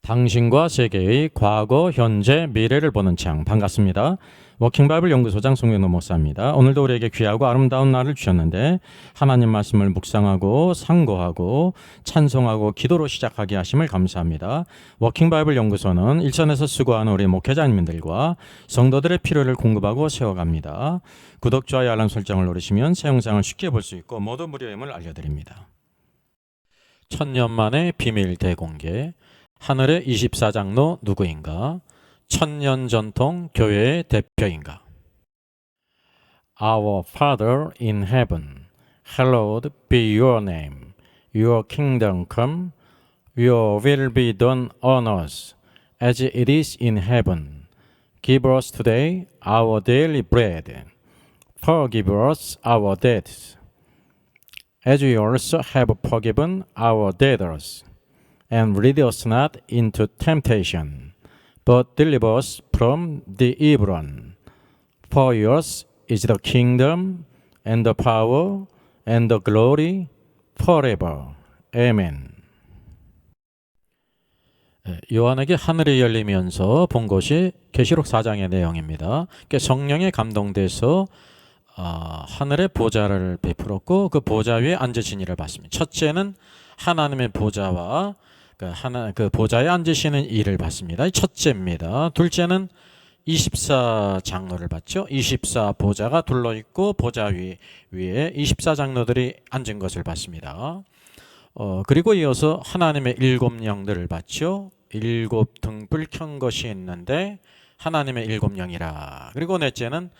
당신과 세계의 과거, 현재, 미래를 보는 창. 반갑습니다. 워킹바이블 연구소장 송영노 목사입니다. 오늘도 우리에게 귀하고 아름다운 날을 주셨는데 하나님 말씀을 묵상하고 상고하고 찬송하고 기도로 시작하게 하심을 감사합니다. 워킹바이블 연구소는 일선에서 수고하는 우리 목회자님들과 성도들의 필요를 공급하고 세워갑니다. 구독, 좋아요, 알람 설정을 누르시면 새 영상을 쉽게 볼 수 있고 모두 무료임을 알려드립니다. 천년 만의 비밀 대공개. 하늘의 24장로 누구인가? 천년 전통 교회의 대표인가? Our Father in heaven, hallowed be your name. Your kingdom come, your will be done on earth as it is in heaven. Give us today our daily bread. Forgive us our debts, as we also have forgiven our debtors. And lead us not into temptation, but deliver us from the evil one. For yours is the kingdom, and the power, and the glory, forever. Amen. 요한에게 하늘이 열리면서 본 것이 계시록 4장의 내용입니다. 성령에 감동돼서 하늘의 보좌를 베풀었고 그 보좌 위에 앉으신 이를 봤습니다. 첫째는 하나님의 보좌와 그 보좌에 앉으시는 이를 봤습니다. 첫째입니다. 둘째는 24장로를 봤죠. 24보좌가 둘러있고 보좌 위에 24장로들이 앉은 것을 봤습니다. 그리고 이어서 하나님의 7영들을 봤죠. 7등불 켠 것이 있는데 하나님의 7영이라. 그리고 넷째는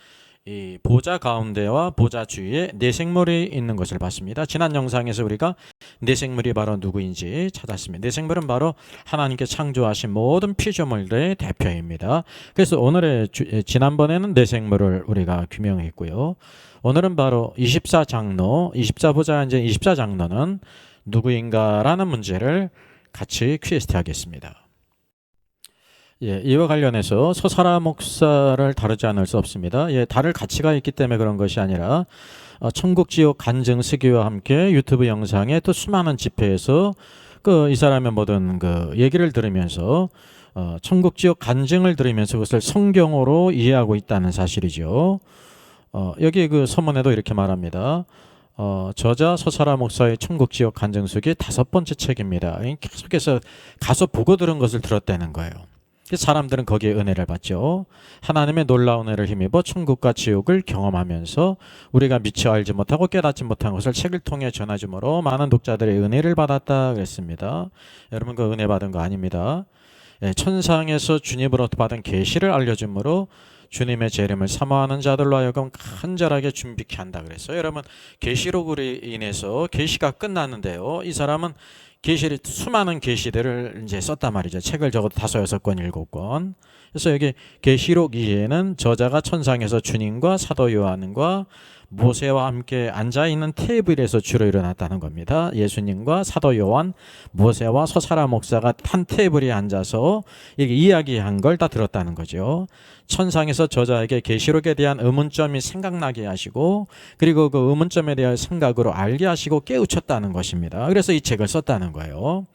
이 보좌 가운데와 보좌 주위에 내생물이 있는 것을 봤습니다. 지난 영상에서 우리가 내생물이 바로 누구인지 찾았습니다. 내생물은 바로 하나님께 창조하신 모든 피조물들의 대표입니다. 그래서 지난번에는 내생물을 우리가 규명했고요. 오늘은 바로 24장로, 24보좌 이제 24장로는 누구인가라는 문제를 같이 퀴즈트 하겠습니다. 이와 관련해서 서사라 목사를 다루지 않을 수 없습니다. 다를 가치가 있기 때문에 그런 것이 아니라 천국 지옥 간증 쓰기와 함께 유튜브 영상에 또 수많은 집회에서 이 사람의 모든 얘기를 들으면서 천국 지옥 간증을 들으면서 그것을 성경으로 이해하고 있다는 사실이죠. 여기 서문에도 이렇게 말합니다. 저자 서사라 목사의 천국 지옥 간증 쓰기 5번째 책입니다. 계속해서 가서 보고 들은 것을 들었다는 거예요. 사람들은 거기에 은혜를 받죠. 하나님의 놀라운 은혜를 힘입어 천국과 지옥을 경험하면서 우리가 미처 알지 못하고 깨닫지 못한 것을 책을 통해 전해줌으로 많은 독자들의 은혜를 받았다 그랬습니다. 여러분 그 은혜 받은 거 아닙니다. 천상에서 주님으로부터 받은 계시를 알려줌으로 주님의 재림을 사모하는 자들로 하여금 간절하게 준비케 한다 그랬어요. 여러분 계시록으로 인해서 계시가 끝났는데요. 이 사람은 수많은 계시들을 이제 썼단 말이죠. 책을 적어도 5, 6권, 7권. 그래서 여기 계시록 2에는 저자가 천상에서 주님과 사도 요한과 모세와 함께 앉아있는 테이블에서 주로 일어났다는 겁니다. 예수님과 사도 요한, 모세와 서사라 목사가 한 테이블에 앉아서 이렇게 이야기한 걸 다 들었다는 거죠. 천상에서 저자에게 계시록에 대한 의문점이 생각나게 하시고 그리고 그 의문점에 대한 생각으로 알게 하시고 깨우쳤다는 것입니다. 그래서 이 책을 썼다는 거예요.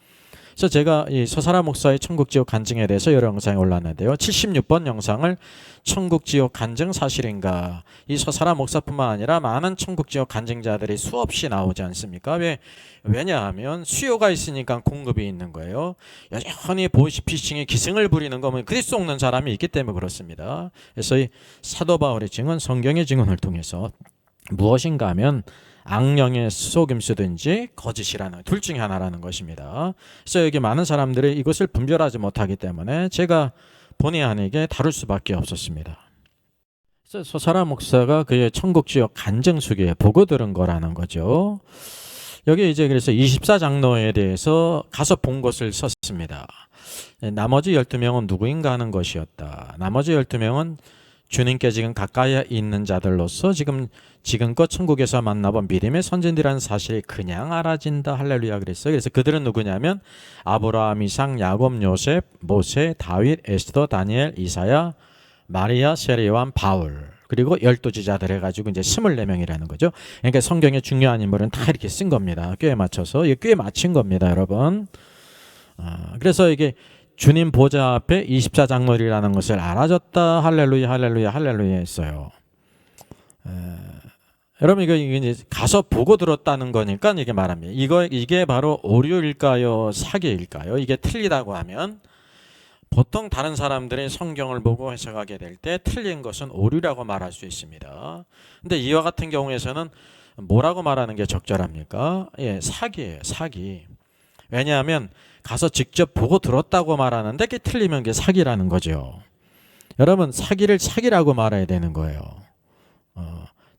그래서 제가 이 서사라 목사의 천국지옥 간증에 대해서 여러 영상이 올랐는데요. 76번 영상을 천국지옥 간증 사실인가? 이 서사라 목사뿐만 아니라 많은 천국지옥 간증자들이 수없이 나오지 않습니까? 왜냐하면 수요가 있으니까 공급이 있는 거예요. 여전히 보이스피싱에 기승을 부리는 거면 그리스도 없는 사람이 있기 때문에 그렇습니다. 그래서 이 사도 바울의 증언, 성경의 증언을 통해서 무엇인가 하면 악령의 속임수든지 거짓이라는 둘 중에 하나라는 것입니다. 그래서 여기 많은 사람들이 이것을 분별하지 못하기 때문에 제가 본의 아니게 다룰 수밖에 없었습니다. 그래서 서사라 목사가 그의 천국 지옥 간증 수기에 보고 들은 거라는 거죠. 여기 이제 그래서 24장로에 대해서 가서 본 것을 썼습니다. 나머지 12명은 누구인가 하는 것이었다. 나머지 12명은 주님께 지금 가까이 있는 자들로서 지금껏 천국에서 만나본 믿음의 선진들이라는 사실이 그냥 알아진다. 할렐루야 그랬어요. 그래서 그들은 누구냐면 아브라함, 이삭, 야곱, 요셉, 모세, 다윗, 에스더, 다니엘, 이사야, 마리아, 세례요한, 바울 그리고 12지자들 해가지고 이제 24명이라는 거죠. 그러니까 성경의 중요한 인물은 다 이렇게 쓴 겁니다. 꽤 맞춰서 꽤 맞춘 겁니다, 여러분. 그래서 이게 주님 보좌 앞에 24장로리라는 것을 알아줬다. 할렐루야 할렐루야 할렐루야 했어요. 여러분 이거 이제 가서 보고 들었다는 거니까 이게 말합니다. 이게 바로 오류일까요? 사기일까요? 이게 틀리다고 하면 보통 다른 사람들이 성경을 보고 해석하게 될 때 틀린 것은 오류라고 말할 수 있습니다. 근데 이와 같은 경우에서는 뭐라고 말하는 게 적절합니까? 예, 사기예요, 사기. 왜냐하면 가서 직접 보고 들었다고 말하는데 그게 틀리면 그게 사기라는 거죠. 여러분 사기를 사기라고 말해야 되는 거예요.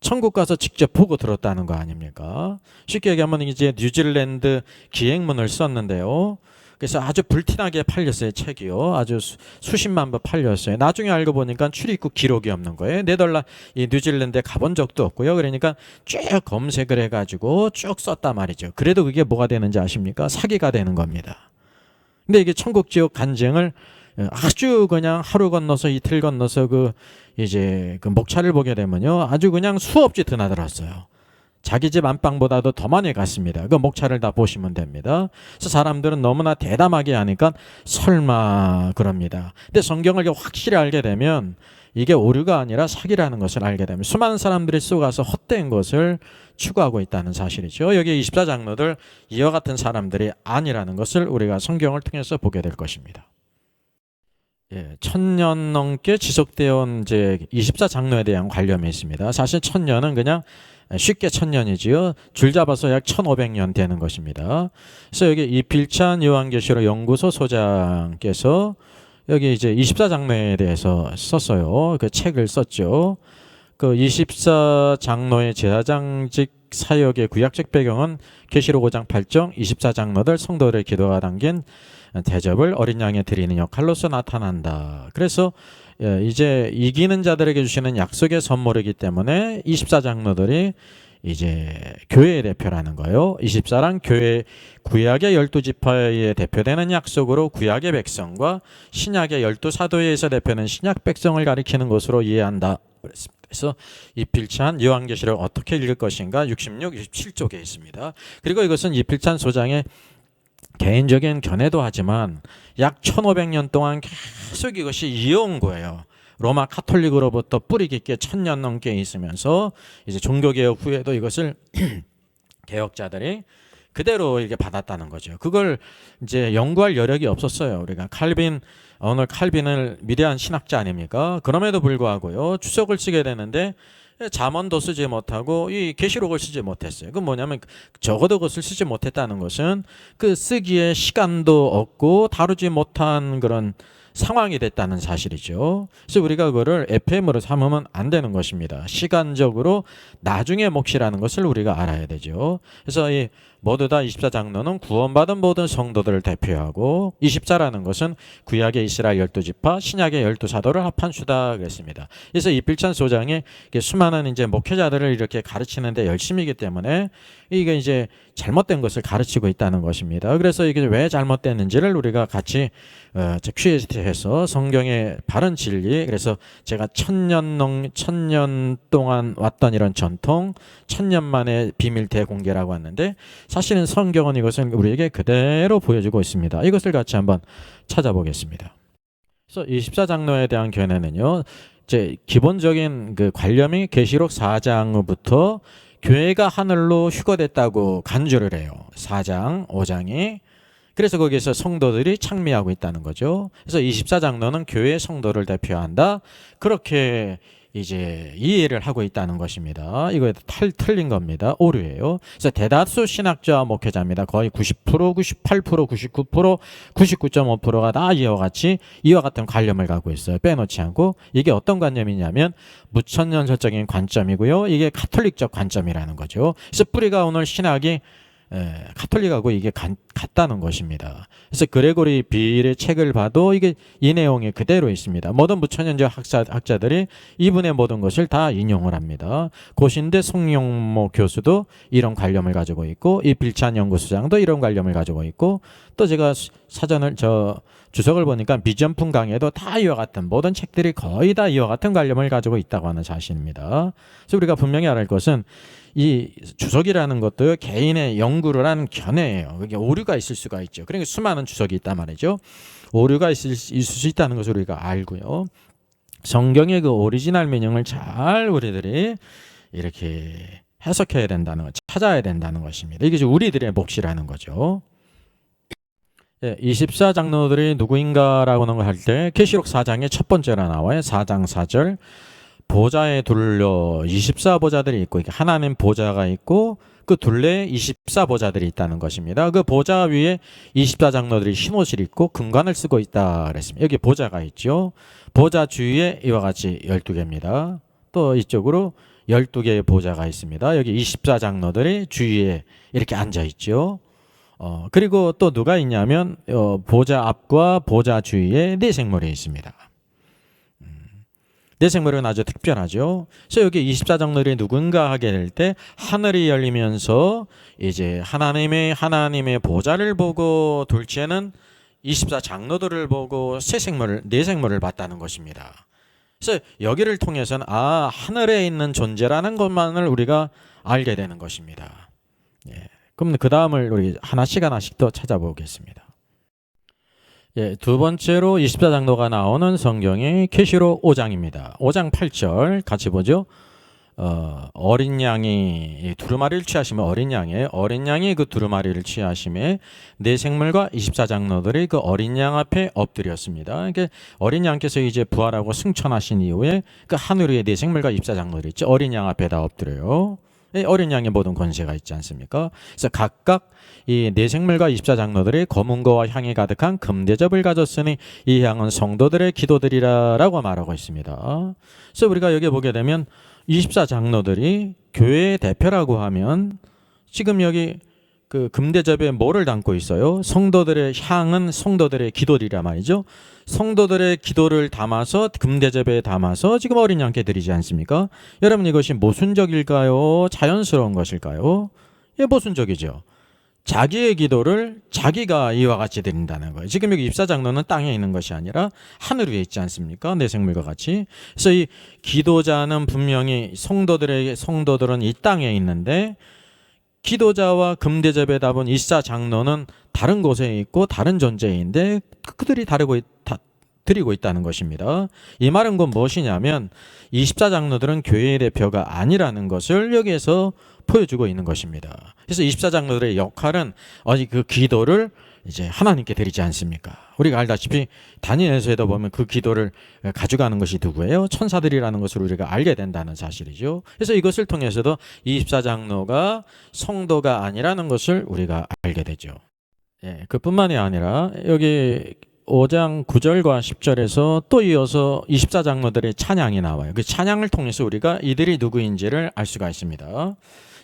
천국 가서 직접 보고 들었다는 거 아닙니까? 쉽게 얘기하면 이제 뉴질랜드 기행문을 썼는데요. 그래서 아주 불티나게 팔렸어요. 책이요. 아주 수십만 부 팔렸어요. 나중에 알고 보니까 출입국 기록이 없는 거예요. 네덜란드 이 뉴질랜드에 가본 적도 없고요. 그러니까 쭉 검색을 해가지고 쭉 썼단 말이죠. 그래도 그게 뭐가 되는지 아십니까? 사기가 되는 겁니다. 근데 이게 천국 지옥 간증을 아주 그냥 하루 건너서 이틀 건너서 이제 그 목차를 보게 되면요. 아주 그냥 수없이 드나들었어요. 자기 집 안방보다도 더 많이 갔습니다. 그 목차를 다 보시면 됩니다. 그래서 사람들은 너무나 대담하게 하니까 설마 그럽니다. 근데 성경을 확실히 알게 되면 이게 오류가 아니라 사기라는 것을 알게 되면 수많은 사람들이 쏘가서 헛된 것을 추구하고 있다는 사실이죠. 여기 24장로들 이와 같은 사람들이 아니라는 것을 우리가 성경을 통해서 보게 될 것입니다. 예, 1000년 넘게 지속되어 온 이제 24장로에 대한 관념이 있습니다. 사실 1000년은 그냥 쉽게 1000년이지요. 줄 잡아서 약 1500년 되는 것입니다. 그래서 여기 이필찬 요한계시록 연구소 소장께서 여기 이제 24장로에 대해서 썼어요. 그 책을 썼죠. 그 24장로의 제사장직 사역의 구약적 배경은 계시록 5장 8정 24장로들 성도들의 기도가 담긴 대접을 어린 양에 드리는 역할로서 나타난다. 그래서 이제 이기는 자들에게 주시는 약속의 선물이기 때문에 24장로들이 이제 교회의 대표라는 거예요. 24랑 교회 구약의 12지파의 대표되는 약속으로 구약의 백성과 신약의 12사도에서 대표는 신약 백성을 가리키는 것으로 이해한다. 그래서 이필찬 요한계시록 어떻게 읽을 것인가 66, 67쪽에 있습니다. 그리고 이것은 이필찬 소장의 개인적인 견해도 하지만 약 1500년 동안 계속 이것이 이어온 거예요. 로마 카톨릭으로부터 뿌리 깊게 1000년 넘게 있으면서 이제 종교개혁 후에도 이것을 개혁자들이 그대로 이렇게 받았다는 거죠. 그걸 이제 연구할 여력이 없었어요. 우리가 오늘 칼빈을 위대한 신학자 아닙니까? 그럼에도 불구하고요. 주석을 쓰게 되는데 잠언도 쓰지 못하고 이 계시록을 쓰지 못했어요. 그건 뭐냐면 적어도 그것을 쓰지 못했다는 것은 그 쓰기에 시간도 없고 다루지 못한 그런 상황이 됐다는 사실이죠. 그래서 우리가 그거를 FM으로 삼으면 안 되는 것입니다. 시간적으로 나중의 몫이라는 것을 우리가 알아야 되죠. 그래서 이 모두 다 24장로는 구원받은 모든 성도들을 대표하고 24라는 것은 구약의 이스라엘 12지파, 신약의 12사도를 합한 수다 그랬습니다. 그래서 이필찬 소장이 수많은 이제 목회자들을 이렇게 가르치는데 열심이기 때문에 이게 이제 잘못된 것을 가르치고 있다는 것입니다. 그래서 이게 왜 잘못됐는지를 우리가 같이 퀴즈해서 성경의 바른 진리, 그래서 제가 1000년 동안 왔던 이런 전통, 1000년 만에 비밀 대공개라고 했는데 사실은 성경은 이것을 우리에게 그대로 보여주고 있습니다. 이것을 같이 한번 찾아보겠습니다. 그래서 24장로에 대한 견해는요, 이제 기본적인 그 관념이 계시록 4장부터 교회가 하늘로 휴거됐다고 간주를 해요. 4장, 5장이. 그래서 거기에서 성도들이 창미하고 있다는 거죠. 그래서 24장로는 교회 성도를 대표한다. 그렇게 이제 이해를 하고 있다는 것입니다. 이거 틀린 겁니다. 오류예요. 그래서 대다수 신학자와 목회자입니다. 거의 90%, 98%, 99%, 99.5%가 다 이와 같은 관념을 갖고 있어요. 빼놓지 않고. 이게 어떤 관념이냐면 무천년설적인 관점이고요. 이게 가톨릭적 관점이라는 거죠. 그래서 뿌리가 오늘 신학이 가톨릭하고 이게 같다는 것입니다. 그래서 그레고리 비일의 책을 봐도 이게 이 내용이 그대로 있습니다. 모든 무천년적 학자들이 이분의 모든 것을 다 인용을 합니다. 고신대 송영모 교수도 이런 관념을 가지고 있고 이필찬 연구소장도 이런 관념을 가지고 있고 또 제가 주석을 보니까 비전풍 강에도 다 이와 같은 모든 책들이 거의 다 이와 같은 관념을 가지고 있다고 하는 사실입니다. 그래서 우리가 분명히 알아야 할 것은 이 주석이라는 것도 개인의 연구를 한 견해예요. 그게 오류가 있을 수가 있죠. 그러니까 수많은 주석이 있단 말이죠. 오류가 있을 수 있다는 것을 우리가 알고요. 성경의 그 오리지널 미닝을 잘 우리들이 이렇게 해석해야 된다는 것, 찾아야 된다는 것입니다. 이게 우리들의 몫이라는 거죠. 24장로들이 누구인가라고 하는 걸 할 때 계시록 4장의 첫 번째로 나와요. 4장 4절. 보좌에 둘러 24보좌들이 있고 하나님 보좌가 있고 그 둘레에 24보좌들이 있다는 것입니다. 그 보좌 위에 24장로들이 흰옷을 입고 금관을 쓰고 있다 그랬습니다. 여기 보좌가 있죠. 보좌 주위에 이와 같이 12개입니다. 또 이쪽으로 12개의 보좌가 있습니다. 여기 24장로들이 주위에 이렇게 앉아 있죠. 그리고 또 누가 있냐면 보좌 앞과 보좌 주위에 네 생물이 있습니다. 네 생물은 아주 특별하죠. 그래서 여기 24장로들이 누군가 하게 될 때 하늘이 열리면서 이제 하나님의 보좌를 보고 둘째는 24장로들을 보고 네 생물을 봤다는 것입니다. 그래서 여기를 통해서는 하늘에 있는 존재라는 것만을 우리가 알게 되는 것입니다. 그럼 그 다음을 우리 하나씩 더 찾아보겠습니다. 두 번째로 24장로가 나오는 성경이 계시록 5장입니다. 5장 8절 같이 보죠. 어린 양이 두루마리를 취하시면 어린 양이 그 두루마리를 취하심에 네 생물과 24장로들이 그 어린 양 앞에 엎드렸습니다. 그러니까 어린 양께서 이제 부활하고 승천하신 이후에 그 하늘 위에 네 생물과 24장로들이 있죠. 어린 양 앞에 다 엎드려요. 어린 양의 모든 권세가 있지 않습니까? 그래서 각각 이 네 생물과 24장로들이 검은 거와 향이 가득한 금대접을 가졌으니 이 향은 성도들의 기도들이라고 말하고 있습니다. 그래서 우리가 여기 보게 되면 24장로들이 교회의 대표라고 하면 지금 여기 그 금대접에 뭐를 담고 있어요? 성도들의 향은 성도들의 기도리라 말이죠. 성도들의 기도를 담아서 금대접에 담아서 지금 어린 양께 드리지 않습니까? 여러분 이것이 모순적일까요? 자연스러운 것일까요? 모순적이죠. 자기의 기도를 자기가 이와 같이 드린다는 거예요. 지금 여기 24장로는 땅에 있는 것이 아니라 하늘 위에 있지 않습니까? 내 생물과 같이. 그래서 이 기도자는 분명히 성도들은 이 땅에 있는데 기도자와 금대접에 답은 24장로는 다른 곳에 있고 다른 존재인데 그들이 드리고 있다는 것입니다. 이 말은 곧 무엇이냐면 24장로들은 교회의 대표가 아니라는 것을 여기에서 보여주고 있는 것입니다. 그래서 24장로들의 역할은 그 기도를 이제 하나님께 드리지 않습니까? 우리가 알다시피 다니엘서에도 보면 그 기도를 가져가는 것이 누구예요? 천사들이라는 것을 우리가 알게 된다는 사실이죠. 그래서 이것을 통해서도 24장로가 성도가 아니라는 것을 우리가 알게 되죠. 그뿐만이 아니라 여기 5장 9절과 10절에서 또 이어서 24장로들의 찬양이 나와요. 그 찬양을 통해서 우리가 이들이 누구인지를 알 수가 있습니다.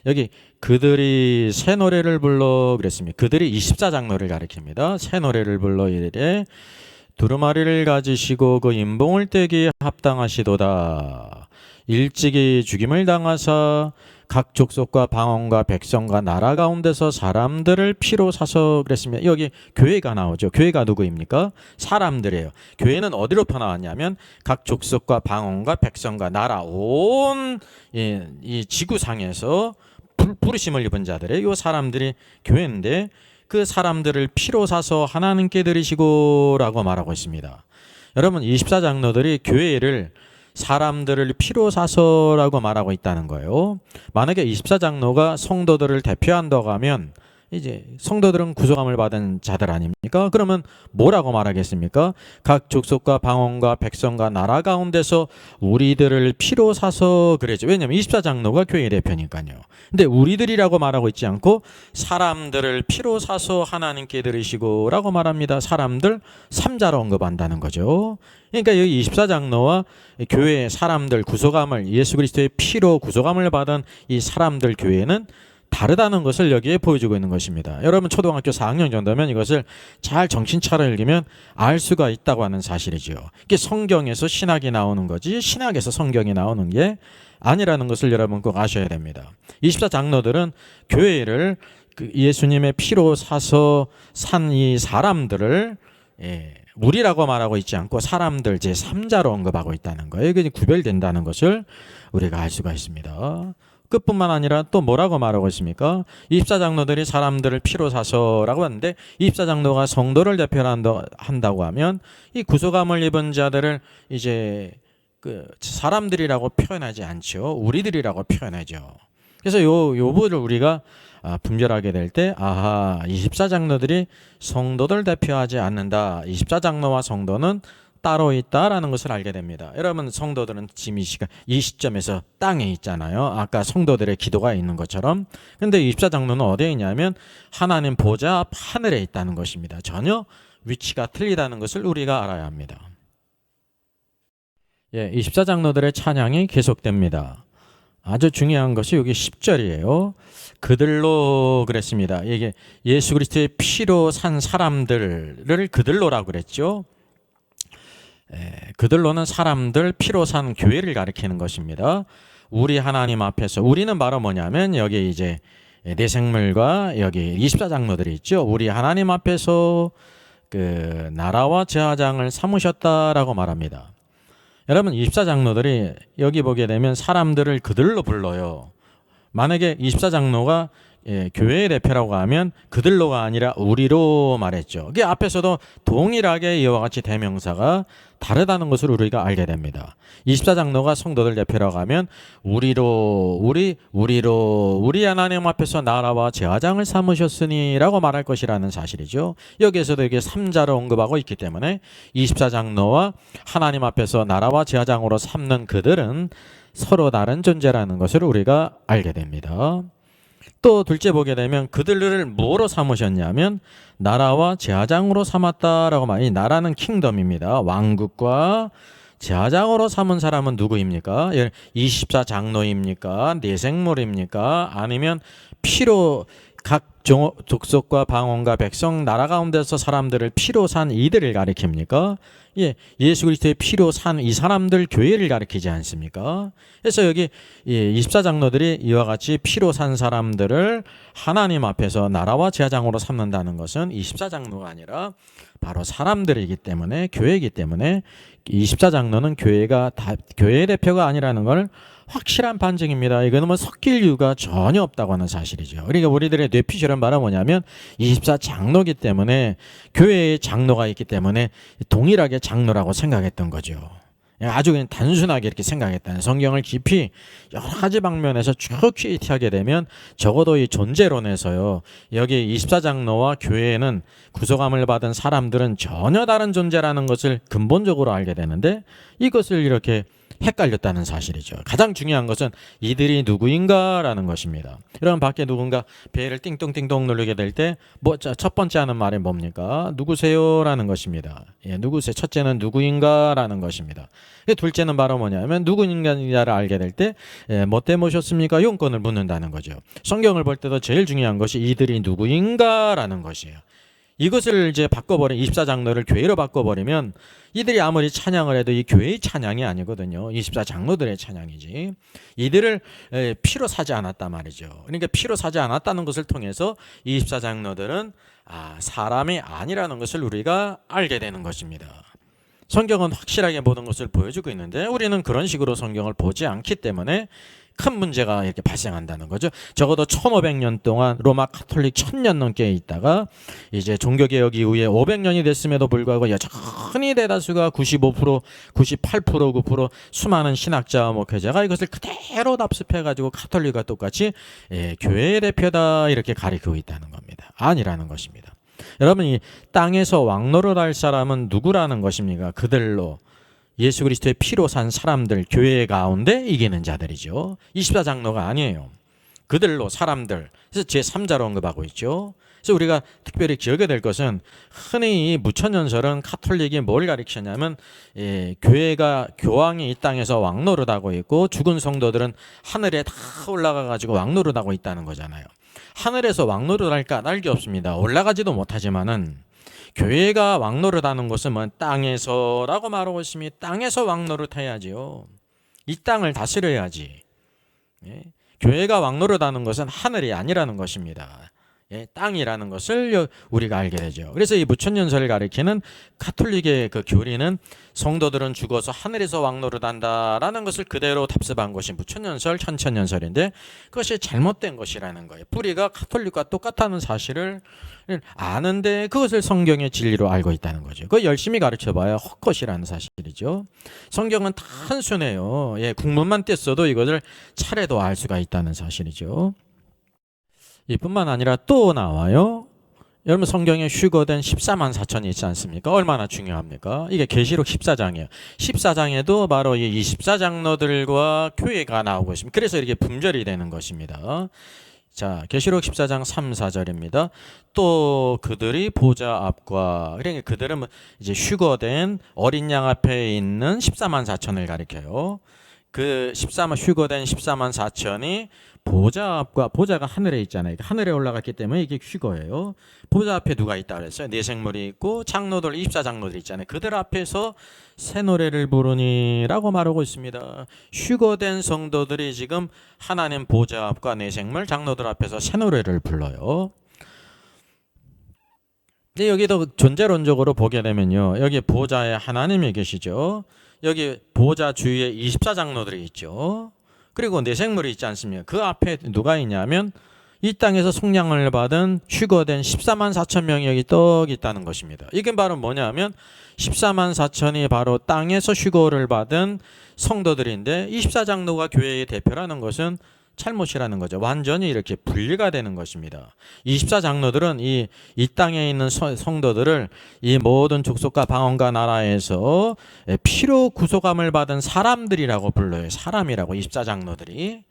여기 그들이 새 노래를 불러 그랬습니다. 그들이 24장로를 가리킵니다. 새 노래를 불러 이르되 두루마리를 가지시고 그 인봉을 떼기에 합당하시도다. 일찍이 죽임을 당하사 각 족속과 방언과 백성과 나라 가운데서 사람들을 피로 사서 그랬습니다. 여기 교회가 나오죠. 교회가 누구입니까? 사람들이에요. 교회는 어디로부터 나왔냐면 각 족속과 방언과 백성과 나라 온 이 지구상에서 부르심을 입은 자들의 이 사람들이 교회인데 그 사람들을 피로 사서 하나님께 드리시고라고 말하고 있습니다. 여러분 24장로들이 교회를 사람들을 피로 사서라고 말하고 있다는 거예요. 만약에 24장로가 성도들을 대표한다고 하면 이제 성도들은 구속함을 받은 자들 아닙니까? 그러면 뭐라고 말하겠습니까? 각 족속과 방언과 백성과 나라 가운데서 우리들을 피로 사서 그랬죠. 왜냐하면 24장로가 교회 대표니까요. 근데 우리들이라고 말하고 있지 않고 사람들을 피로 사서 하나님께 드리시고 라고 말합니다. 사람들 3자로 언급한다는 거죠. 그러니까 여기 24장로와 교회의 사람들 구속함을 예수 그리스도의 피로 구속함을 받은 이 사람들 교회는 다르다는 것을 여기에 보여주고 있는 것입니다. 여러분 초등학교 4학년 정도면 이것을 잘 정신 차려 읽으면 알 수가 있다고 하는 사실이죠. 이게 성경에서 신학이 나오는 거지 신학에서 성경이 나오는 게 아니라는 것을 여러분 꼭 아셔야 됩니다. 24장로들은 교회를 예수님의 피로 사서 산 이 사람들을 우리라고 말하고 있지 않고 사람들 제3자로 언급하고 있다는 거예요. 이게 구별된다는 것을 우리가 알 수가 있습니다. 끝뿐만 아니라 또 뭐라고 말하고 있습니까? 24장로들이 사람들을 피로 사서라고 하는데 24장로가 성도를 대표한다고 하면 이 구속함을 입은 자들을 이제 그 사람들이라고 표현하지 않죠. 우리들이라고 표현하죠. 그래서 요 부분을 우리가 분별하게 될 때 24장로들이 성도들 대표하지 않는다. 24장로와 성도는 따로 있다라는 것을 알게 됩니다. 여러분 성도들은 지금 이 시점에서 땅에 있잖아요. 아까 성도들의 기도가 있는 것처럼. 근데 24장로는 어디에 있냐면 하나님 보좌 앞 하늘에 있다는 것입니다. 전혀 위치가 틀리다는 것을 우리가 알아야 합니다. 24장로들의 찬양이 계속됩니다. 아주 중요한 것이 여기 10절이에요. 그들로 그랬습니다. 이게 예수 그리스도의 피로 산 사람들을 그들로라고 그랬죠. 그들로는 사람들 피로 산 교회를 가리키는 것입니다. 우리 하나님 앞에서 우리는 바로 뭐냐면 여기 이제 내생물과 여기 24장로들이 있죠. 우리 하나님 앞에서 그 나라와 제사장을 삼으셨다라고 말합니다. 여러분 24장로들이 여기 보게 되면 사람들을 그들로 불러요. 만약에 24장로가 교회의 대표라고 하면 그들로가 아니라 우리로 말했죠. 그게 앞에서도 동일하게 이와 같이 대명사가 다르다는 것을 우리가 알게 됩니다. 24장로가 성도들 대표라고 하면 우리로 우리 하나님 앞에서 나라와 제사장을 삼으셨으니라고 말할 것이라는 사실이죠. 여기에서도 이게 3자로 언급하고 있기 때문에 24장로와 하나님 앞에서 나라와 제사장으로 삼는 그들은 서로 다른 존재라는 것을 우리가 알게 됩니다. 또 둘째 보게 되면 그들을 뭐로 삼으셨냐면 나라와 제사장으로 삼았다라고 말이 나라는 킹덤입니다. 왕국과 제사장으로 삼은 사람은 누구입니까? 24장로입니까? 내생물입니까? 아니면 피로 각 족속과 방언과 백성 나라 가운데서 사람들을 피로 산 이들을 가리킵니까? 예수 그리스도의 피로 산 이 사람들 교회를 가리키지 않습니까? 그래서 여기 24장로들이 이와 같이 피로 산 사람들을 하나님 앞에서 나라와 제사장으로 삼는다는 것은 24장로가 아니라 바로 사람들이기 때문에 교회이기 때문에 24장로는 교회의 대표가 아니라는 걸 확실한 반증입니다. 이거는 뭐 섞일 이유가 전혀 없다고 하는 사실이죠. 그러니까 우리들의 뇌피셜은 말은 뭐냐면 24장로이기 때문에 교회의 장로가 있기 때문에 동일하게 장로라고 생각했던 거죠. 아주 그냥 단순하게 이렇게 생각했다는 성경을 깊이 여러 가지 방면에서 쭉 퀴티하게 되면 적어도 이 존재론에서요. 여기 24장로와 교회에는 구속함을 받은 사람들은 전혀 다른 존재라는 것을 근본적으로 알게 되는데 이것을 이렇게 헷갈렸다는 사실이죠. 가장 중요한 것은 이들이 누구인가라는 것입니다. 여러분 밖에 누군가 배를 띵동띵동 누르게 될 때 첫 번째 하는 말이 뭡니까? 누구세요라는 것입니다. 누구세요? 첫째는 누구인가라는 것입니다. 둘째는 바로 뭐냐면 누구인가를 알게 될 때 뭐 때문에 오셨습니까? 용건을 묻는다는 거죠. 성경을 볼 때도 제일 중요한 것이 이들이 누구인가라는 것이에요. 이것을 이제 바꿔버린 24장로를 교회로 바꿔버리면 이들이 아무리 찬양을 해도 이 교회의 찬양이 아니거든요. 24장로들의 찬양이지. 이들을 피로 사지 않았단 말이죠. 그러니까 피로 사지 않았다는 것을 통해서 24장로들은 사람이 아니라는 것을 우리가 알게 되는 것입니다. 성경은 확실하게 모든 것을 보여주고 있는데 우리는 그런 식으로 성경을 보지 않기 때문에 큰 문제가 이렇게 발생한다는 거죠. 적어도 1500년 동안 로마 카톨릭 1000년 넘게 있다가 이제 종교개혁 이후에 500년이 됐음에도 불구하고 여전히 대다수가 95%, 98%, 9% 수많은 신학자와 목회자가 이것을 그대로 납습해가지고 카톨릭과 똑같이 교회의 대표다 이렇게 가리키고 있다는 겁니다. 아니라는 것입니다. 여러분 이 땅에서 왕노릇 할 사람은 누구라는 것입니까? 그들로 예수 그리스도의 피로 산 사람들 교회 가운데 이기는 자들이죠. 24장로가 아니에요. 그들로 사람들. 그래서 제3자로 언급하고 있죠. 그래서 우리가 특별히 기억해야 될 것은 흔히 무천년설은 카톨릭이 뭘 가르치냐면 교회가 교황이 이 땅에서 왕노릇하고 있고 죽은 성도들은 하늘에 다 올라가가지고 왕노릇하고 있다는 거잖아요. 하늘에서 왕노릇할까? 알 게 없습니다. 올라가지도 못하지만은 교회가 왕노릇하는 것은 뭐 땅에서라고 말하고 있으면 땅에서 왕노릇해야지요. 이 땅을 다스려야지. 교회가 왕노릇하는 것은 하늘이 아니라는 것입니다. 예, 땅이라는 것을 우리가 알게 되죠. 그래서 이 무천년설을 가리키는 가톨릭의 그 교리는 성도들은 죽어서 하늘에서 왕노릇한다라는 것을 그대로 답습한 것이 무천년설, 천천년설인데 그것이 잘못된 것이라는 거예요. 뿌리가 가톨릭과 똑같다는 사실을 아는데 그것을 성경의 진리로 알고 있다는 거죠. 그거 열심히 가르쳐봐야 헛것이라는 사실이죠. 성경은 단순해요. 예, 국문만 뗐어도 이것을 차례도 알 수가 있다는 사실이죠. 이뿐만 아니라 또 나와요. 여러분 성경에 휴거된 14만 4천이 있지 않습니까? 얼마나 중요합니까? 이게 계시록 14장이에요. 14장에도 바로 이 24장로들과 교회가 나오고 있습니다. 그래서 이렇게 분절이 되는 것입니다. 자, 계시록 14장 3, 4절입니다. 또 그들이 보좌 앞과, 그러니까 그들은 이제 휴거된 어린 양 앞에 있는 14만 4천을 가리켜요. 그 휴거된 14만 4천이 보좌 앞과, 보좌가 하늘에 있잖아요. 하늘에 올라갔기 때문에 이게 휴거예요. 보좌 앞에 누가 있다 그랬어요? 네 생물이 있고 장로들 24장로들 있잖아요. 그들 앞에서 새 노래를 부르니라고 말하고 있습니다. 휴거된 성도들이 지금 하나님 보좌 앞과 네 생물 장로들 앞에서 새 노래를 불러요. 근데 여기도 존재론적으로 보게 되면요, 여기 보좌에 하나님이 계시죠. 여기 보좌 주위에 24장로들이 있죠. 그리고 네 생물이 있지 않습니까? 그 앞에 누가 있냐면 이 땅에서 속량을 받은 휴거된 14만 4천 명이 여기 떡 있다는 것입니다. 이게 바로 뭐냐면 14만 4천이 바로 땅에서 휴거를 받은 성도들인데 24장로가 교회의 대표라는 것은 잘못이라는 거죠. 완전히 이렇게 분리가 되는 것입니다. 24장로들은 이 땅에 있는 성도들을 이 모든 족속과 방언과 나라에서 피로 구속함을 받은 사람들이라고 불러요. 사람이라고 24장로들이.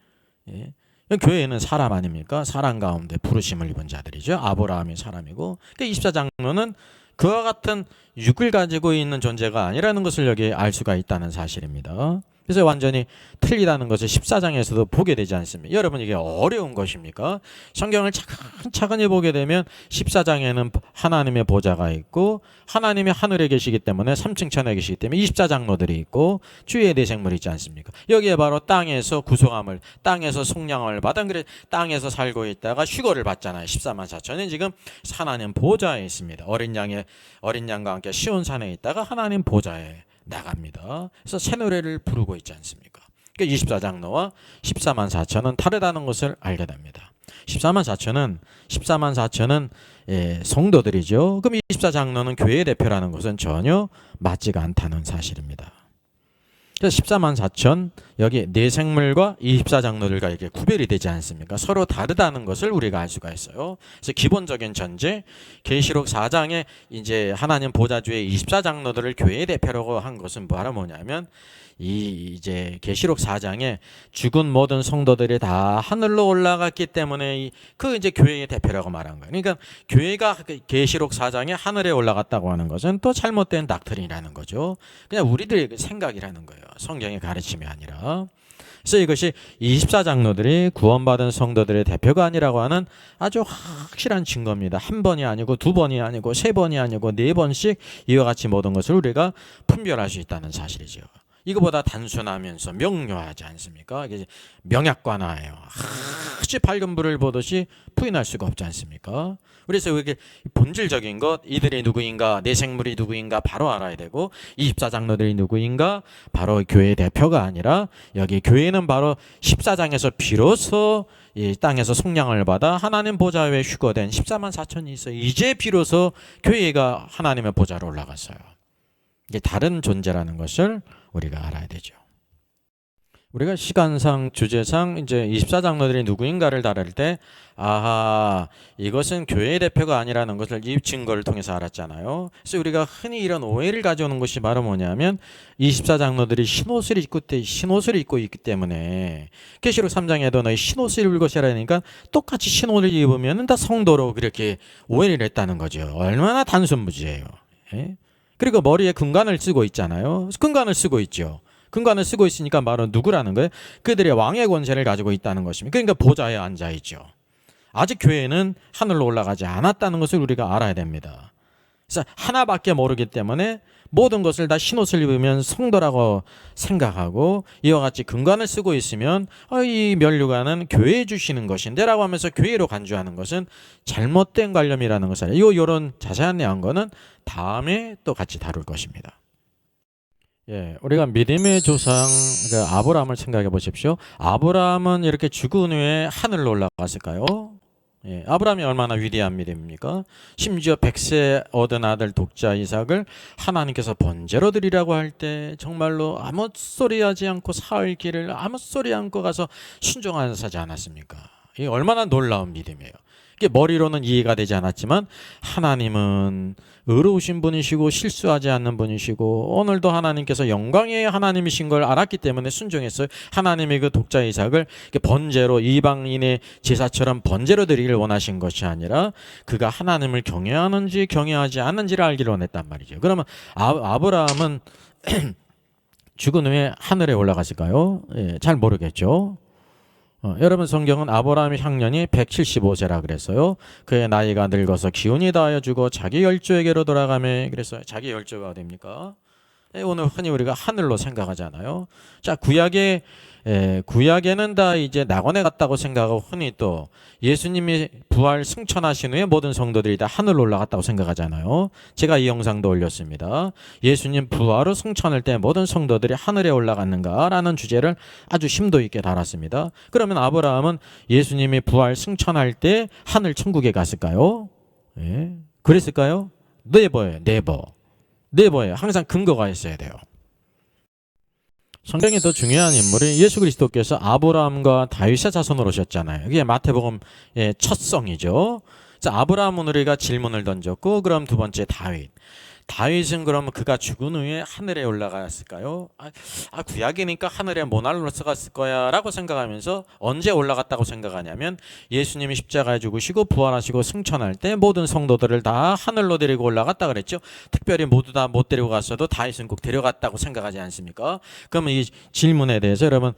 예. 교회에는 사람 아닙니까? 사람 가운데 부르심을 입은 자들이죠. 아브라함이 사람이고, 그러니까 24장로는 그와 같은 육을 가지고 있는 존재가 아니라는 것을 여기 알 수가 있다는 사실입니다. 그래서 완전히 틀리다는 것을 14장에서도 보게 되지 않습니까? 여러분, 이게 어려운 것입니까? 성경을 차근차근히 보게 되면 14장에는 하나님의 보좌가 있고 하나님이 하늘에 계시기 때문에 3층 천에 계시기 때문에 24장로들이 있고 주의 대생물이 있지 않습니까? 여기에 바로 땅에서 구속함을, 땅에서 속량을 받은, 그래 땅에서 살고 있다가 휴거를 받잖아요. 14만 4천은 지금 하나님 보좌에 있습니다. 어린 양과 함께 시온산에 있다가 하나님 보좌에 나갑니다. 그래서 새 노래를 부르고 있지 않습니까? 그러니까 24장로와 14만 4천은 다르다는 것을 알게 됩니다. 14만 4천은 성도들이죠. 그럼 24장로는 교회의 대표라는 것은 전혀 맞지가 않다는 사실입니다. 그래서 14만 4천, 여기 네 생물과 24장로들과 이게 구별이 되지 않습니까? 서로 다르다는 것을 우리가 알 수가 있어요. 그래서 기본적인 전제, 계시록 4장에 이제 하나님 보좌주의 24장로들을 교회의 대표라고 한 것은 뭐냐면 이제 계시록 4장에 죽은 모든 성도들이 다 하늘로 올라갔기 때문에 그 이제 교회의 대표라고 말한 거예요. 그러니까 교회가 계시록 4장에 하늘에 올라갔다고 하는 것은 또 잘못된 닥트린이라는 거죠. 그냥 우리들의 생각이라는 거예요. 성경의 가르침이 아니라. 그래서 이것이 24장로들이 구원받은 성도들의 대표가 아니라고 하는 아주 확실한 증거입니다. 한 번이 아니고 두 번이 아니고 세 번이 아니고 네 번씩 이와 같이 모든 것을 우리가 분별할 수 있다는 사실이죠. 이거보다 단순하면서 명료하지 않습니까? 이게 명약관화예요. 아주 밝은 불을 보듯이 부인할 수가 없지 않습니까? 그래서 이게 본질적인 것, 이들이 누구인가, 내 생물이 누구인가 바로 알아야 되고 24장로들이 누구인가 바로 교회의 대표가 아니라 여기 교회는 바로 14장에서 비로소 이 땅에서 속량을 받아 하나님 보좌 위에 휴거된 14만 4천이 있어요. 이제 비로소 교회가 하나님의 보좌로 올라갔어요. 이게 다른 존재라는 것을 우리가 알아야 되죠. 우리가 시간상 주제상 이제 24장로들이 누구인가를 다룰 때 아하, 이것은 교회의 대표가 아니라는 것을 이 증거를 통해서 알았잖아요. 그래서 우리가 흔히 이런 오해를 가져오는 것이 바로 뭐냐면 24장로들이 흰옷을 입고 있기 때문에 계시록 3장에도 너희 흰옷을 입을 것이라 하니까 똑같이 흰옷을 입으면 다 성도로 그렇게 오해를 했다는 거죠. 얼마나 단순무지예요. 예? 그리고 머리에 금관을 쓰고 있잖아요. 금관을 쓰고 있죠. 금관을 쓰고 있으니까 바로 누구라는 거예요? 그들의 왕의 권세를 가지고 있다는 것입니다. 그러니까 보좌에 앉아 있죠. 아직 교회는 하늘로 올라가지 않았다는 것을 우리가 알아야 됩니다. 그래서 하나밖에 모르기 때문에 모든 것을 다 흰옷을 입으면 성도라고 생각하고 이와 같이 근간을 쓰고 있으면 이 면류관은 교회에 주시는 것인데 라고 하면서 교회로 간주하는 것은 잘못된 관념이라는 것을 이런 자세한 내용은 다음에 또 같이 다룰 것입니다. 예, 우리가 믿음의 조상 아브라함을 생각해 보십시오. 아브라함은 이렇게 죽은 후에 하늘로 올라갔을까요? 예, 아브라함이 얼마나 위대한 믿음입니까? 심지어 100세 얻은 아들 독자 이삭을 하나님께서 번제로 드리라고 할 때 정말로 아무 소리 하지 않고 사흘 길을 아무 소리 않고 가서 순종하지 않았습니까? 이게 얼마나 놀라운 믿음이에요. 이게 머리로는 이해가 되지 않았지만 하나님은 의로우신 분이시고 실수하지 않는 분이시고 오늘도 하나님께서 영광의 하나님이신 걸 알았기 때문에 순종했어요. 하나님이 그 독자 이삭을 번제로 이방인의 제사처럼 번제로 드리기를 원하신 것이 아니라 그가 하나님을 경외하는지 경외하지 않는지를 알기를 원했단 말이죠. 그러면 아브라함은 죽은 후에 하늘에 올라갔을까요? 예, 잘 모르겠죠. 여러분 성경은 아브라함의 향년이 175세라 그랬어요. 그의 나이가 늙어서 기운이 다하여 주고 자기 열조에게로 돌아가며 그랬어요. 자기 열조가 어딥니까? 오늘 흔히 우리가 하늘로 생각하잖아요. 자, 구약에는 다 이제 낙원에 갔다고 생각하고 흔히 또 예수님이 부활 승천하신 후에 모든 성도들이 다 하늘로 올라갔다고 생각하잖아요. 제가 이 영상도 올렸습니다. 예수님 부활 후 승천할 때 모든 성도들이 하늘에 올라갔는가라는 주제를 아주 심도 있게 다뤘습니다. 그러면 아브라함은 예수님이 부활 승천할 때 하늘 천국에 갔을까요? 예. 그랬을까요? 네버예요. 항상 근거가 있어야 돼요. 성경에 더 중요한 인물이 예수 그리스도께서 아브라함과 다윗의 자손으로 오셨잖아요. 이게 마태복음의 첫 성이죠. 아브라함은 우리가 질문을 던졌고 그럼 두 번째 다윗은 그러면 그가 죽은 후에 하늘에 올라갔을까요? 구약이니까 하늘에 못 올라갔을 거야 라고 생각하면서 언제 올라갔다고 생각하냐면 예수님이 십자가에 죽으시고 부활하시고 승천할 때 모든 성도들을 다 하늘로 데리고 올라갔다 그랬죠. 특별히 모두 다 못 데리고 갔어도 다윗은 꼭 데려갔다고 생각하지 않습니까? 그러면 이 질문에 대해서 여러분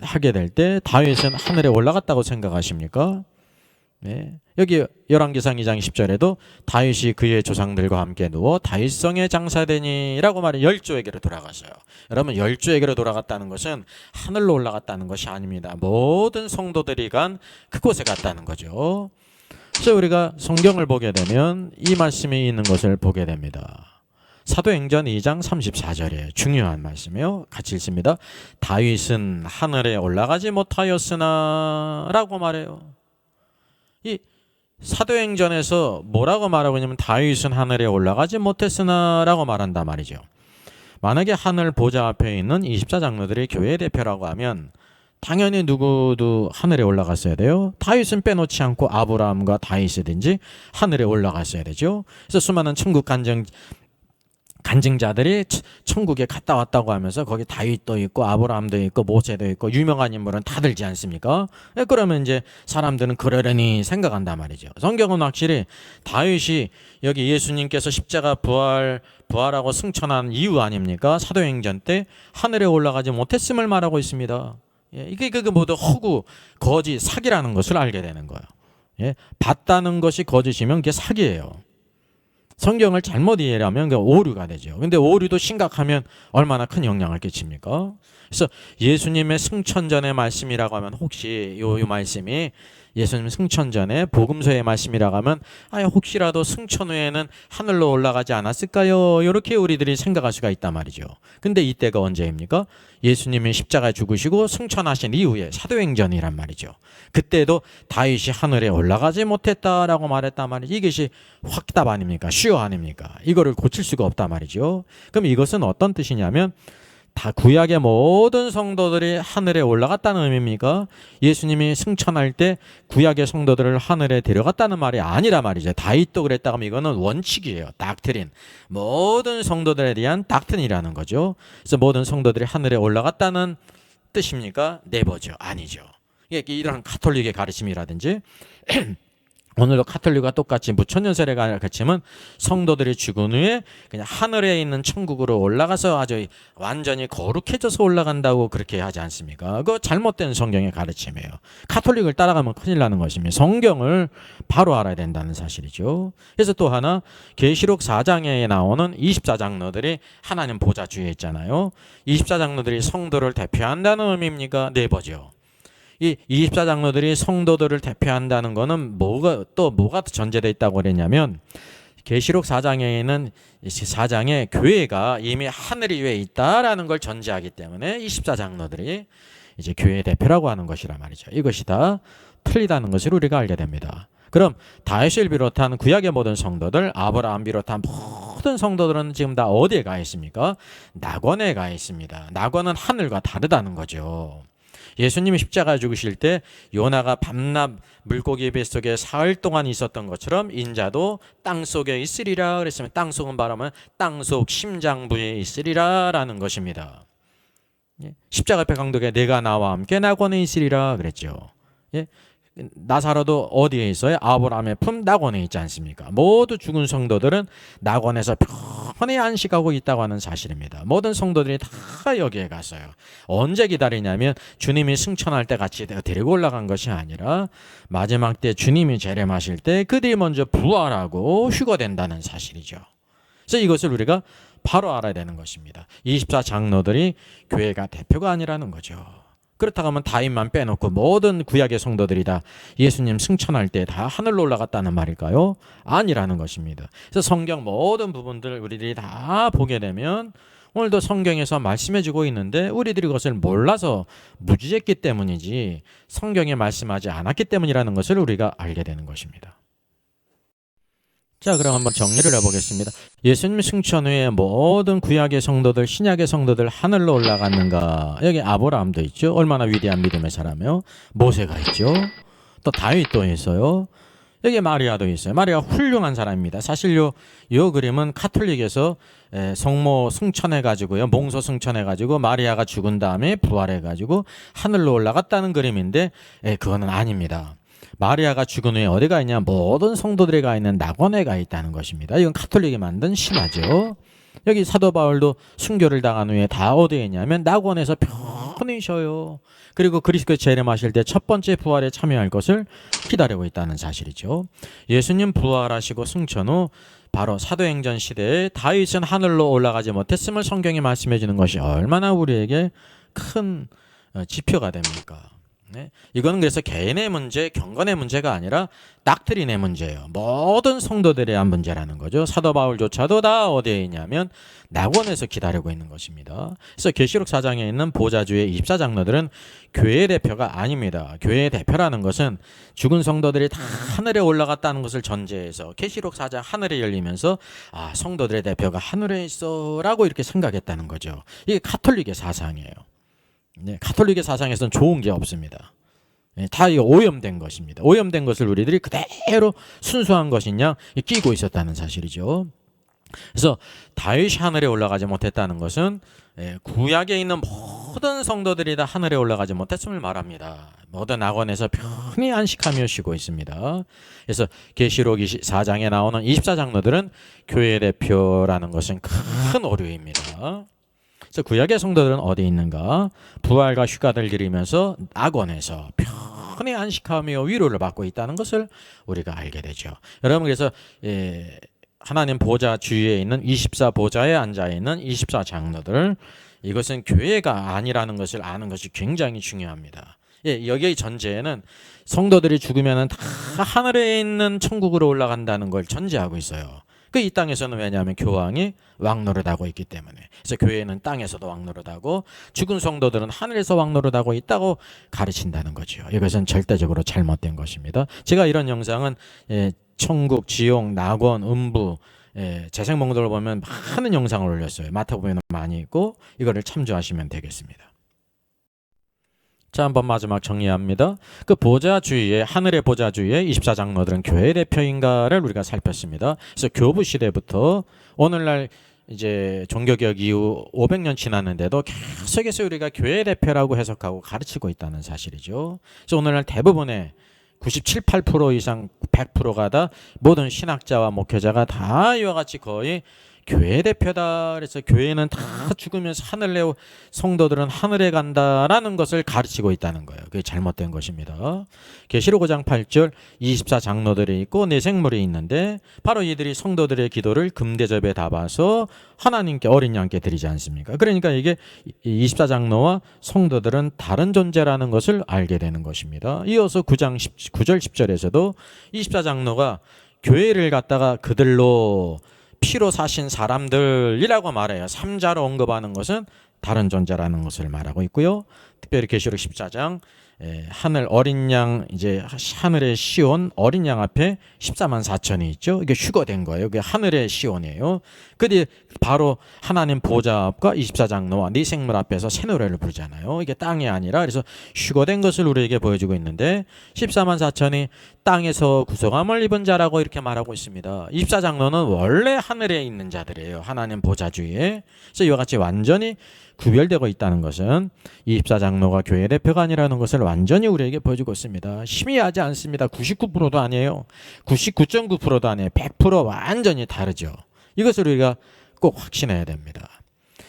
하게 될 때 다윗은 하늘에 올라갔다고 생각하십니까? 네. 여기 열왕기상 2장 10절에도 다윗이 그의 조상들과 함께 누워 다윗성에 장사되니라고 말해 열조에게로 돌아갔어요. 여러분 열조에게로 돌아갔다는 것은 하늘로 올라갔다는 것이 아닙니다. 모든 성도들이 간 그곳에 갔다는 거죠. 그래서 우리가 성경을 보게 되면 이 말씀이 있는 것을 보게 됩니다. 사도행전 2장 34절에 중요한 말씀이에요. 같이 읽습니다. 다윗은 하늘에 올라가지 못하였으나 라고 말해요. 이 사도행전에서 뭐라고 말하고 있냐면 다윗은 하늘에 올라가지 못했으나 라고 말한단 말이죠. 만약에 하늘 보좌 앞에 있는 24장로들이 교회 대표라고 하면 당연히 누구도 하늘에 올라갔어야 돼요. 다윗은 빼놓지 않고 아브라함과 다윗이든지 하늘에 올라갔어야 되죠. 그래서 수많은 천국 간증자들이 천국에 갔다 왔다고 하면서 거기 다윗도 있고 아브라함도 있고 모세도 있고 유명한 인물은 다 들지 않습니까? 그러면 이제 사람들은 그러려니 생각한단 말이죠. 성경은 확실히 다윗이 여기 예수님께서 십자가 부활하고 승천한 이유 아닙니까? 사도행전 때 하늘에 올라가지 못했음을 말하고 있습니다. 이게 모두 허구, 거짓, 사기라는 것을 알게 되는 거예요. 봤다는 것이 거짓이면 그게 사기예요. 성경을 잘못 이해하면 오류가 되죠. 근데 오류도 심각하면 얼마나 큰 영향을 끼칩니까? 그래서 예수님의 승천 전의 말씀이라고 하면 혹시 요 말씀이 예수님 승천 전에 복음서의 말씀이라고 하면 혹시라도 승천 후에는 하늘로 올라가지 않았을까요? 이렇게 우리들이 생각할 수가 있단 말이죠. 근데 이때가 언제입니까? 예수님이 십자가에 죽으시고 승천하신 이후에 사도행전이란 말이죠. 그때도 다윗이 하늘에 올라가지 못했다라고 말했단 말이죠. 이것이 확답 아닙니까? 슈어 아닙니까? 이거를 고칠 수가 없단 말이죠. 그럼 이것은 어떤 뜻이냐면 다 구약의 모든 성도들이 하늘에 올라갔다는 의미입니까? 예수님이 승천할 때 구약의 성도들을 하늘에 데려갔다는 말이 아니라 말이죠. 다윗도 그랬다고 하면 이거는 원칙이에요. 닥트린. 모든 성도들에 대한 닥트린이라는 거죠. 그래서 모든 성도들이 하늘에 올라갔다는 뜻입니까? 네버죠. 아니죠. 이런 가톨릭의 가르침이라든지 오늘도 카톨릭과 똑같이 무천년 세례가 가르치면 성도들이 죽은 후에 그냥 하늘에 있는 천국으로 올라가서 아주 완전히 거룩해져서 올라간다고 그렇게 하지 않습니까? 그거 잘못된 성경의 가르침이에요. 카톨릭을 따라가면 큰일 나는 것입니다. 성경을 바로 알아야 된다는 사실이죠. 그래서 또 하나 계시록 4장에 나오는 24장로들이 하나님 보좌 주위에 있잖아요. 24장로들이 성도를 대표한다는 의미입니까? 네버죠. 이 24장로들이 성도들을 대표한다는 거는 뭐가 전제되어 있다고 그랬냐면 계시록 4장에는 4장에 교회가 이미 하늘 위에 있다라는 걸 전제하기 때문에 24장로들이 이제 교회의 대표라고 하는 것이란 말이죠. 이것이 다 틀리다는 것을 우리가 알게 됩니다. 그럼 다윗을 비롯한 구약의 모든 성도들, 아브라함 비롯한 모든 성도들은 지금 다 어디에 가 있습니까? 낙원에 가 있습니다. 낙원은 하늘과 다르다는 거죠. 예수님이 십자가 죽으실 때 요나가 밤낮 물고기 뱃속에 사흘 동안 있었던 것처럼 인자도 땅속에 있으리라 그랬으면 땅속은 바라면 땅속 심장부에 있으리라 라는 것입니다. 십자가 앞에 강독에 내가 나와 함께 낙원에 있으리라 그랬죠. 나사로도 어디에 있어요? 아브라함의 품 낙원에 있지 않습니까? 모두 죽은 성도들은 낙원에서 편히 안식하고 있다고 하는 사실입니다. 모든 성도들이 다 여기에 갔어요. 언제 기다리냐면 주님이 승천할 때 같이 데리고 올라간 것이 아니라 마지막 때 주님이 재림하실 때 그들이 먼저 부활하고 휴거된다는 사실이죠. 그래서 이것을 우리가 바로 알아야 되는 것입니다. 24장로들이 교회가 대표가 아니라는 거죠. 그렇다고 하면 다윗만 빼놓고 모든 구약의 성도들이 다 예수님 승천할 때 다 하늘로 올라갔다는 말일까요? 아니라는 것입니다. 그래서 성경 모든 부분들을 우리들이 다 보게 되면 오늘도 성경에서 말씀해주고 있는데 우리들이 그것을 몰라서 무지했기 때문이지 성경에 말씀하지 않았기 때문이라는 것을 우리가 알게 되는 것입니다. 자, 그럼 한번 정리를 해보겠습니다. 예수님 승천 후에 모든 구약의 성도들, 신약의 성도들 하늘로 올라갔는가? 여기 아브라함도 있죠. 얼마나 위대한 믿음의 사람이요. 모세가 있죠. 또 다윗도 있어요. 여기 마리아도 있어요. 마리아 훌륭한 사람입니다. 사실 요 그림은 카톨릭에서 성모 승천해가지고요, 몽소 승천해가지고 마리아가 죽은 다음에 부활해가지고 하늘로 올라갔다는 그림인데 그거는 아닙니다. 마리아가 죽은 후에 어디가 있냐? 모든 성도들이 가 있는 낙원에 가 있다는 것입니다. 이건 카톨릭이 만든 신화죠. 여기 사도 바울도 순교를 당한 후에 다 어디에 있냐면 낙원에서 편히 쉬어요. 그리고 그리스도의 재림하실 때 첫 번째 부활에 참여할 것을 기다리고 있다는 사실이죠. 예수님 부활하시고 승천 후 바로 사도행전 시대에 다윗은 하늘로 올라가지 못했음을 성경이 말씀해 주는 것이 얼마나 우리에게 큰 지표가 됩니까? 이거는 그래서 개인의 문제, 경건의 문제가 아니라 닥트린의 문제예요. 모든 성도들에 대한 문제라는 거죠. 사도 바울조차도 다 어디에 있냐면 낙원에서 기다리고 있는 것입니다. 그래서 계시록 4장에 있는 보좌주의 24장로들은 교회의 대표가 아닙니다. 교회의 대표라는 것은 죽은 성도들이 다 하늘에 올라갔다는 것을 전제해서 계시록 4장 하늘에 열리면서 성도들의 대표가 하늘에 있어 라고 이렇게 생각했다는 거죠. 이게 카톨릭의 사상이에요. 카톨릭의 사상에서는 좋은 게 없습니다. 다 오염된 것입니다. 오염된 것을 우리들이 그대로 순수한 것이냐 끼고 있었다는 사실이죠. 그래서 다윗이 하늘에 올라가지 못했다는 것은 구약에 있는 모든 성도들이 다 하늘에 올라가지 못했음을 말합니다. 모든 낙원에서 편히 안식하며 쉬고 있습니다. 그래서 계시록 4장에 나오는 24장로들은 교회의 대표라는 것은 큰 오류입니다. 그래서 구약의 성도들은 어디 있는가? 부활과 휴가를 기리면서 낙원에서 편히 안식하며 위로를 받고 있다는 것을 우리가 알게 되죠. 여러분, 그래서 하나님 보좌 주위에 있는 24보좌에 앉아있는 24장로들, 이것은 교회가 아니라는 것을 아는 것이 굉장히 중요합니다. 여기의 전제에는 성도들이 죽으면 다 하늘에 있는 천국으로 올라간다는 걸 전제하고 있어요. 이 땅에서는 왜냐하면 교황이 왕노릇하고 있기 때문에. 그래서 교회는 땅에서도 왕노릇하고 죽은 성도들은 하늘에서 왕노릇하고 있다고 가르친다는 거죠. 이것은 절대적으로 잘못된 것입니다. 제가 이런 영상은 천국, 지옥, 낙원, 음부, 재생몽도를 보면 많은 영상을 올렸어요. 마태복음에는 많이 있고 이거를 참조하시면 되겠습니다. 자, 한번 마지막 정리합니다. 그 보좌 주위에, 하늘의 보좌 주위에 24장로들은 교회의 대표인가를 우리가 살폈습니다. 그래서 교부 시대부터 오늘날 이제 종교개혁 이후 500년 지났는데도 계속해서 우리가 교회의 대표라고 해석하고 가르치고 있다는 사실이죠. 그래서 오늘날 대부분의 97, 8% 이상 100%가 다 모든 신학자와 목회자가 다 이와 같이 거의 교회 대표다. 그래서 교회는 다 죽으면서 하늘 내고 성도들은 하늘에 간다라는 것을 가르치고 있다는 거예요. 그게 잘못된 것입니다. 계시록 5장 8절 24장로들이 있고 내생물이 있는데 바로 이들이 성도들의 기도를 금대접에 담아서 하나님께 어린 양께 드리지 않습니까? 그러니까 이게 24장로와 성도들은 다른 존재라는 것을 알게 되는 것입니다. 이어서 9장 9절 10절에서도 24장로가 교회를 갖다가 그들로 피로 사신 사람들이라고 말해요. 3자로 언급하는 것은 다른 존재라는 것을 말하고 있고요. 특별히 계시록 14장 하늘 어린 양, 이제 하늘의 시온 어린 양 앞에 14만 4천이 있죠. 이게 휴거된 거예요. 이게 하늘의 시온이에요. 그뒤 바로 하나님 보좌 앞과 24장로와 네 생물 앞에서 새 노래를 부르잖아요. 이게 땅이 아니라 그래서 휴거된 것을 우리에게 보여주고 있는데 14만 4천이 땅에서 구속함을 입은 자라고 이렇게 말하고 있습니다. 24장로는 원래 하늘에 있는 자들이에요. 하나님 보좌 주위에. 그래서 이와 같이 완전히 구별되고 있다는 것은 24장로가 교회 대표가 아니라는 것을 완전히 우리에게 보여주고 있습니다. 희미하지 않습니다. 99%도 아니에요. 99.9%도 아니에요. 100% 완전히 다르죠. 이것을 우리가 꼭 확신해야 됩니다.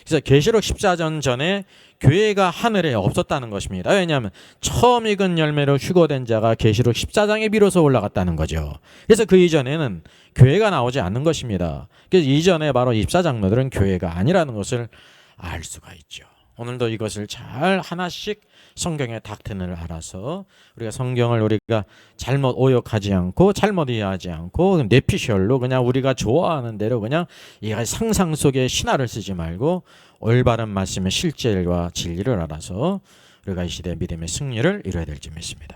그래서 계시록 14장 전에 교회가 하늘에 없었다는 것입니다. 왜냐하면 처음 익은 열매로 휴거된 자가 계시록 14장에 비로소 올라갔다는 거죠. 그래서 그 이전에는 교회가 나오지 않는 것입니다. 그래서 이전에 바로 24장로들은 교회가 아니라는 것을 알 수가 있죠. 오늘도 이것을 잘 하나씩 성경의 닥트를 알아서 우리가 성경을 우리가 잘못 오역하지 않고 잘못 이해하지 않고 내피셜로 그냥 우리가 좋아하는 대로 그냥 이 상상 속에 신화를 쓰지 말고 올바른 말씀의 실제와 진리를 알아서 우리가 이 시대의 믿음의 승리를 이뤄야 될 줄 믿습니다.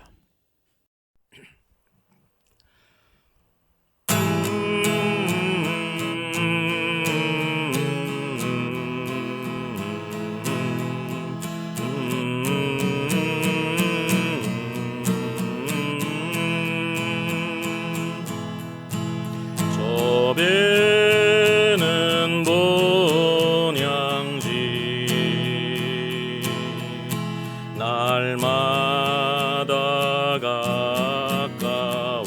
배는 본향지 날마다 가까워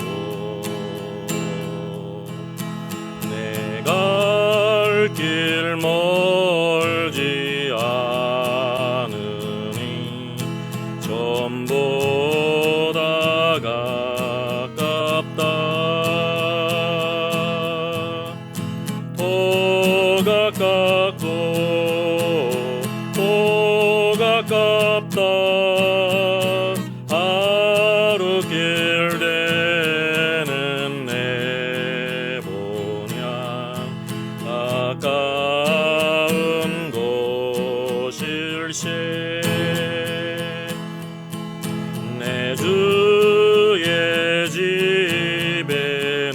내 갈 길 멀지 않으니 전보다 가깝다 또 가깝다 하루 길 되는 내 본향 가까운 곳일세 내 주의 집에는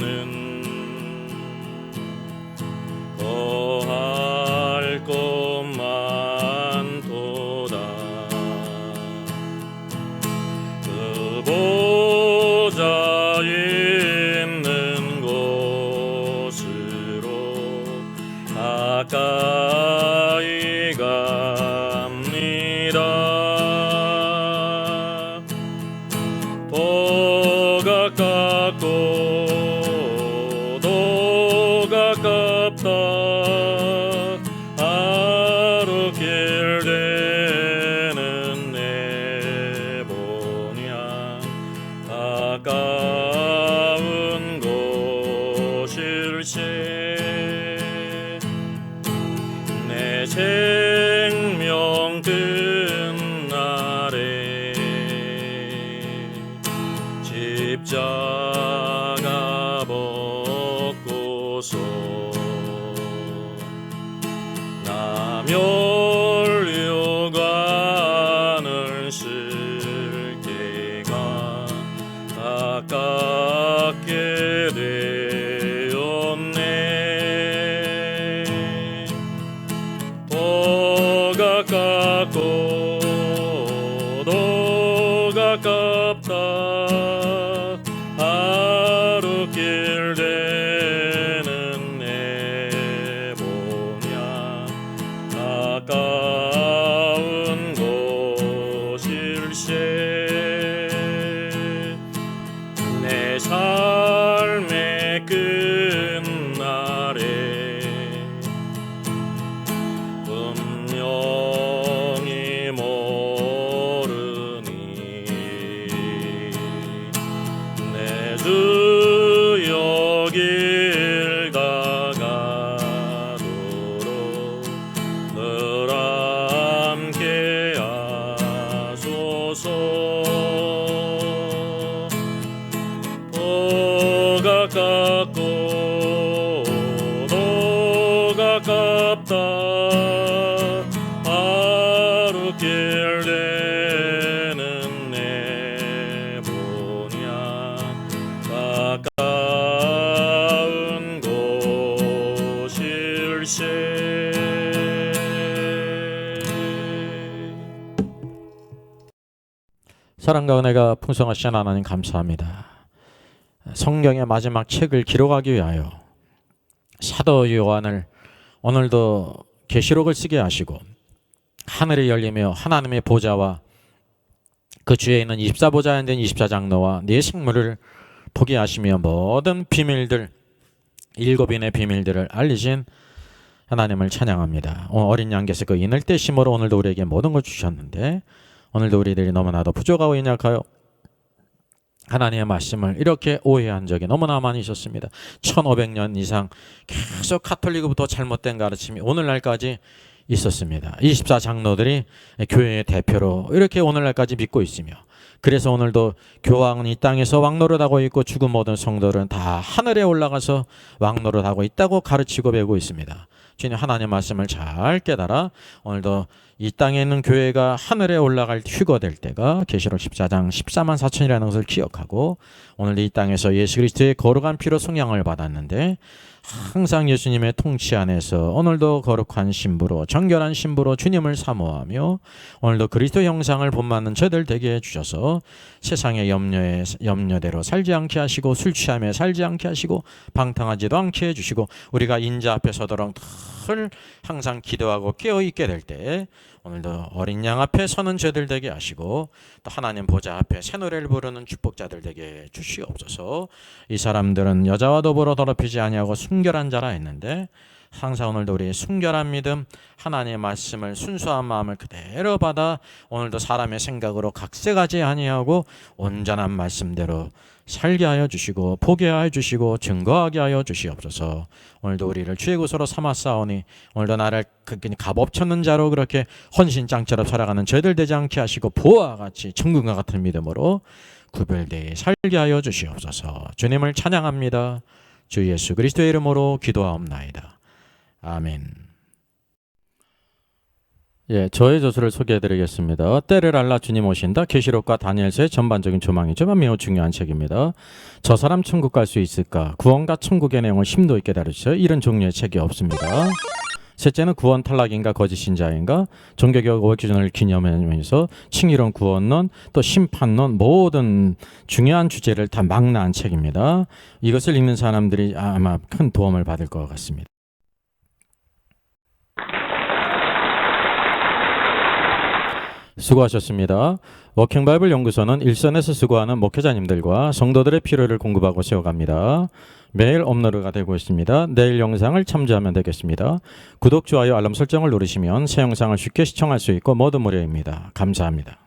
거할 곳 많도다 그 보좌 있는 곳으로 가까이 갑니다 더 가깝고 더 가깝다 하루 길 되는 내 본향 가까운 곳일세 내 생명 끝날에 십자가 벗고서 나 멸류관을 쓸 때가 가깝게 되었네 더 가깝고 더 가깝다 하루 길 되는 내 본향 가까운 곳일세 사랑과 은혜가 풍성하신 하나님 감사합니다. 성경의 마지막 책을 기록하기 위하여 사도 요한을 오늘도 계시록을 쓰게 하시고 하늘이 열리며 하나님의 보좌와 그 주에 있는 24보좌에 된 24장로와 네 생물을 보게 하시며 모든 비밀들, 7인의 비밀들을 알리신 하나님을 찬양합니다. 어린 양께서 그 인을 떼심으로 오늘도 우리에게 모든 걸 주셨는데 오늘도 우리들이 너무나도 부족하고 연약하여 하나님의 말씀을 이렇게 오해한 적이 너무나 많이 있었습니다. 1500년 이상 계속 가톨릭으로부터 잘못된 가르침이 오늘날까지 있었습니다. 24장로들이 교회의 대표로 이렇게 오늘날까지 믿고 있으며 그래서 오늘도 교황은 이 땅에서 왕노릇하고 있고 죽은 모든 성도들은 다 하늘에 올라가서 왕노릇하고 있다고 가르치고 배우고 있습니다. 주님 하나님의 말씀을 잘 깨달아 오늘도 이 땅에 있는 교회가 하늘에 올라갈 휴거 될 때가 계시록 14장 14만 4천이라는 것을 기억하고 오늘 이 땅에서 예수 그리스도의 거룩한 피로 성량을 받았는데 항상 예수님의 통치 안에서 오늘도 거룩한 신부로 정결한 신부로 주님을 사모하며 오늘도 그리스도 형상을 본받는 저들 되게 해주셔서 세상의 염려대로 살지 않게 하시고 술 취함에 살지 않게 하시고 방탕하지도 않게 해주시고 우리가 인자 앞에 서도록 늘 항상 기도하고 깨어있게 될 때 오늘도 어린 양 앞에 서는 저들 되게 하시고 또 하나님 보좌 앞에 새 노래를 부르는 축복자들 되게 주시옵소서. 이 사람들은 여자와 더불어 더럽히지 아니하고 순결한 자라 했는데 항상 오늘도 우리 순결한 믿음 하나님의 말씀을 순수한 마음을 그대로 받아 오늘도 사람의 생각으로 각색하지 아니하고 온전한 말씀대로 살게 하여 주시고 보게 하여 주시고 증거하게 하여 주시옵소서. 오늘도 우리를 주의 구소로 삼았사오니 오늘도 나를 값없쳤는 자로 그렇게 헌신장처럼 살아가는 저희들 되지 않게 하시고 보아와 같이 천국과 같은 믿음으로 구별되이 살게 하여 주시옵소서. 주님을 찬양합니다. 주 예수 그리스도의 이름으로 기도하옵나이다. 아멘. 저의 저서를 소개해드리겠습니다. 때를 알라 주님 오신다. 계시록과 다니엘서의 전반적인 조망이지만 매우 중요한 책입니다. 저 사람 천국 갈 수 있을까? 구원과 천국의 내용을 심도 있게 다루죠. 이런 종류의 책이 없습니다. 셋째는 구원 탈락인가 거짓신자인가 종교개혁 500주년을 기념하면서 칭의론 구원론 또 심판론 모든 중요한 주제를 다 망라한 책입니다. 이것을 읽는 사람들이 아마 큰 도움을 받을 것 같습니다. 수고하셨습니다. 워킹바이블 연구소는 일선에서 수고하는 목회자님들과 성도들의 필요를 공급하고 세워갑니다. 매일 업로드가 되고 있습니다. 내일 영상을 참조하면 되겠습니다. 구독, 좋아요, 알람 설정을 누르시면 새 영상을 쉽게 시청할 수 있고 모두 무료입니다. 감사합니다.